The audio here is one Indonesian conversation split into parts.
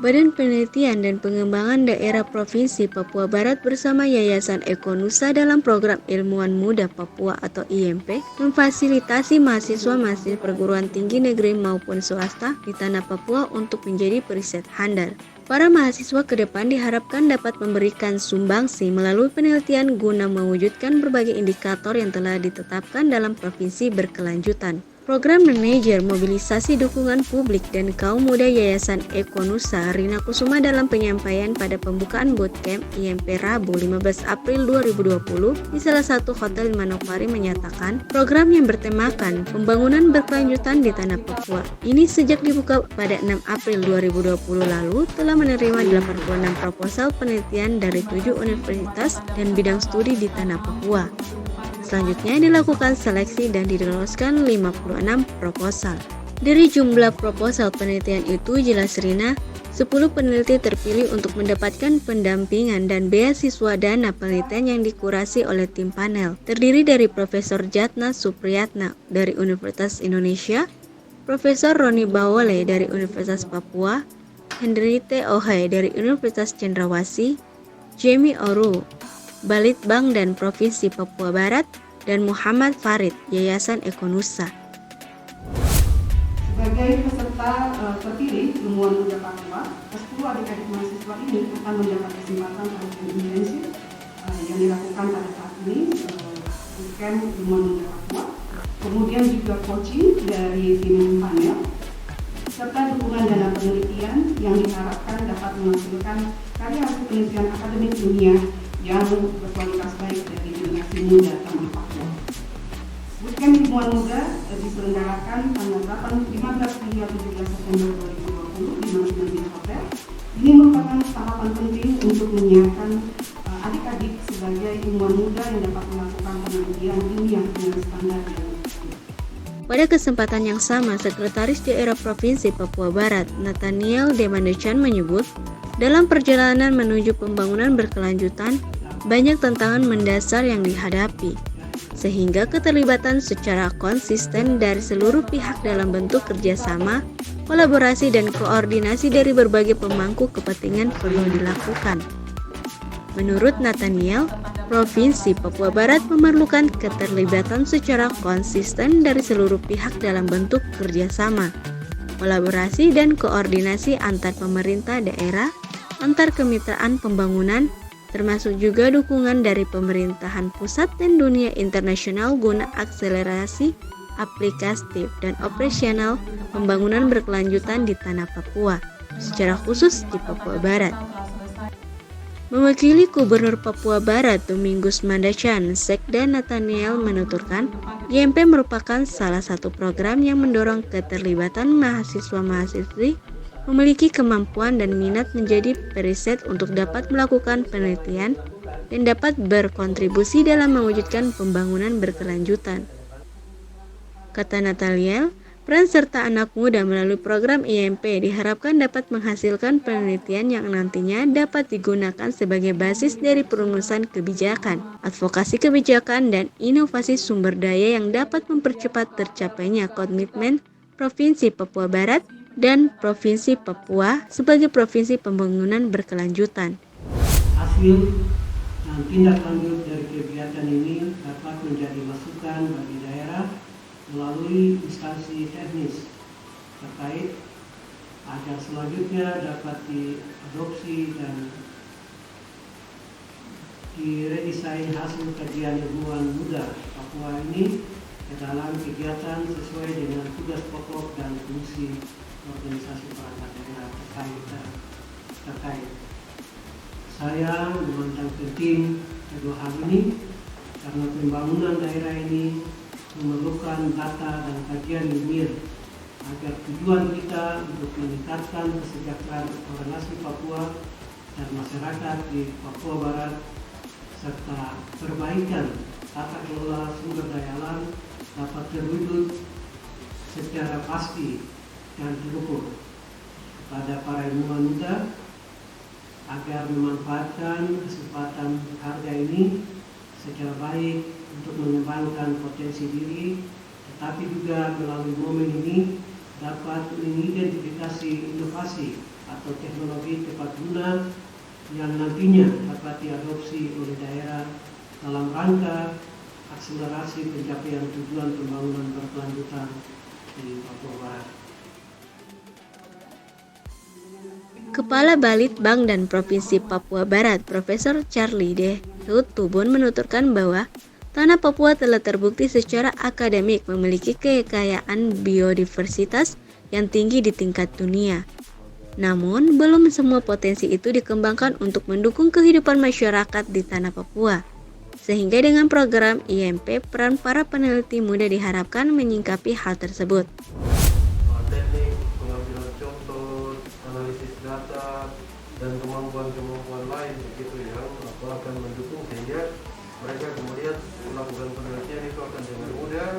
Badan Penelitian dan Pengembangan Daerah Provinsi Papua Barat bersama Yayasan Ekonusa dalam program Ilmuwan Muda Papua atau IMP memfasilitasi mahasiswa-mahasiswa perguruan tinggi negeri maupun swasta di tanah Papua untuk menjadi periset handal. Para mahasiswa ke depan diharapkan dapat memberikan sumbangsi melalui penelitian guna mewujudkan berbagai indikator yang telah ditetapkan dalam provinsi berkelanjutan. Program Manajer Mobilisasi Dukungan Publik dan Kaum Muda Yayasan Ekonusa Rina Kusuma dalam penyampaian pada pembukaan bootcamp IMP Rabu 15 April 2020 di salah satu hotel di Manokwari menyatakan program yang bertemakan pembangunan berkelanjutan di tanah Papua ini sejak dibuka pada 6 April 2020 lalu telah menerima 86 proposal penelitian dari 7 universitas dan bidang studi di tanah Papua. Selanjutnya dilakukan seleksi dan diloloskan 56 proposal. Dari jumlah proposal penelitian itu, jelas Rina, 10 peneliti terpilih untuk mendapatkan pendampingan dan beasiswa dana penelitian yang dikurasi oleh tim panel. Terdiri dari Profesor Jatna Supriyatna dari Universitas Indonesia, Profesor Roni Bawole dari Universitas Papua, Henriette Ohe dari Universitas Cendrawasih, Jamie Oru, Balitbang dan Provinsi Papua Barat, dan Muhammad Farid, Yayasan Ekonusa. Sebagai peserta terpilih Ilmuwan Muda Papua, 10 adik-adik mahasiswa ini akan mendapat kesempatan pelatihan intensif yang dilakukan pada saat ini bootcamp Ilmuwan Muda Papua, kemudian juga coaching dari tim panel, serta dukungan dana penelitian yang diharapkan dapat menghasilkan karya hasil penelitian akademik dunia yang berkualitas baik dari generasi muda tanah Papua. Bootcamp Ilmuwan Muda diselenggarakan tanggal 15 hingga 17 September 2020 di Mansion Hotel. Ini merupakan tahapan penting untuk menyiapkan adik-adik sebagai ilmuwan muda yang dapat melakukan penelitian ilmiah dengan standar yang Pada kesempatan yang sama, Sekretaris Daerah Provinsi Papua Barat, Nathaniel Demandechan menyebut, dalam perjalanan menuju pembangunan berkelanjutan, banyak tantangan mendasar yang dihadapi, sehingga keterlibatan secara konsisten dari seluruh pihak dalam bentuk kerjasama, kolaborasi, dan koordinasi dari berbagai pemangku kepentingan perlu dilakukan. Menurut Nathaniel, Provinsi Papua Barat memerlukan keterlibatan secara konsisten dari seluruh pihak dalam bentuk kerjasama, kolaborasi, dan koordinasi antar pemerintah daerah, antar kemitraan pembangunan, termasuk juga dukungan dari pemerintahan pusat dan dunia internasional guna akselerasi aplikatif dan operasional pembangunan berkelanjutan di tanah Papua, secara khusus di Papua Barat. Mewakili Gubernur Papua Barat Domingus Mandachan, Sekda Nathaniel menuturkan, IMP merupakan salah satu program yang mendorong keterlibatan mahasiswa-mahasiswi memiliki kemampuan dan minat menjadi periset untuk dapat melakukan penelitian dan dapat berkontribusi dalam mewujudkan pembangunan berkelanjutan. Kata Nathaniel, peran serta anak muda melalui program IMP diharapkan dapat menghasilkan penelitian yang nantinya dapat digunakan sebagai basis dari perumusan kebijakan, advokasi kebijakan, dan inovasi sumber daya yang dapat mempercepat tercapainya komitmen Provinsi Papua Barat dan Provinsi Papua sebagai provinsi pembangunan berkelanjutan. Hasil dan tindak lanjut dari kegiatan ini dapat menjadi masukan bagi daerah melalui instansi teknis terkait agar selanjutnya dapat diadopsi dan diredesain hasil kajian ilmuwan muda Papua ini ke dalam kegiatan sesuai dengan tugas pokok dan fungsi organisasi perangkat daerah terkait. Saya memandang penting kedua hal ini karena pembangunan daerah ini memerlukan data dan kajian ilmiah agar tujuan kita untuk meningkatkan kesejahteraan orang asli Papua dan masyarakat di Papua Barat serta perbaikan tata kelola sumber daya alam dapat terwujud secara pasti dan terukur. Kepada para ilmuwan muda agar memanfaatkan kesempatan harga ini secara baik untuk mengembangkan potensi diri, tetapi juga melalui momen ini dapat mengidentifikasi inovasi atau teknologi tepat guna yang nantinya dapat diadopsi oleh daerah dalam rangka akselerasi pencapaian tujuan pembangunan berkelanjutan di Papua Barat. Kepala Balitbang dan Provinsi Papua Barat, Profesor Charlie D. Hutubun menuturkan bahwa tanah Papua telah terbukti secara akademik memiliki kekayaan biodiversitas yang tinggi di tingkat dunia. Namun, belum semua potensi itu dikembangkan untuk mendukung kehidupan masyarakat di tanah Papua. Sehingga dengan program IMP, peran para peneliti muda diharapkan menyingkapi hal tersebut. Teknik, pengambilan contoh, analisis data, dan kemampuan-kemampuan lain begitu yang akan mendukung sehingga mereka kemudian melakukan penelitian itu akan dengan mudah.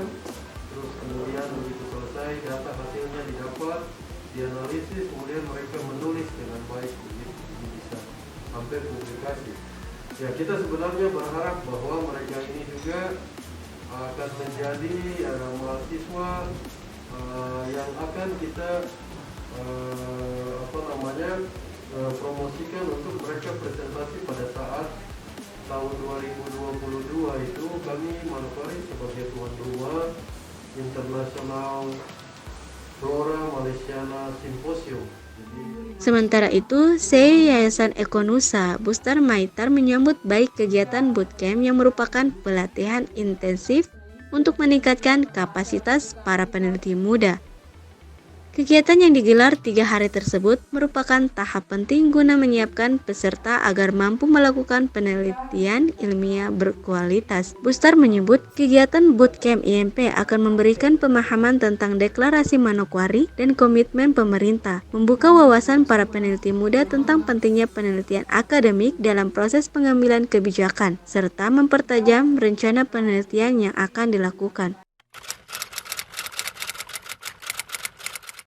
Terus kemudian begitu selesai data hasilnya didapat, dianalisis, kemudian mereka menulis dengan baik begitu bisa sampai publikasi. Ya, kita sebenarnya berharap bahwa mereka ini juga akan menjadi mahasiswa yang akan kita promosikan untuk mereka presentasi pada saat tahun 2022 itu kami Manokwari sebagai tuan rumah International Flora Malaysiana Symposium. Sementara itu, CEO Yayasan Ekonusa, Buster Maitar menyambut baik kegiatan bootcamp yang merupakan pelatihan intensif untuk meningkatkan kapasitas para peneliti muda. Kegiatan yang digelar 3 hari tersebut merupakan tahap penting guna menyiapkan peserta agar mampu melakukan penelitian ilmiah berkualitas. Buster menyebut kegiatan bootcamp IMP akan memberikan pemahaman tentang deklarasi Manokwari dan komitmen pemerintah, membuka wawasan para peneliti muda tentang pentingnya penelitian akademik dalam proses pengambilan kebijakan, serta mempertajam rencana penelitian yang akan dilakukan.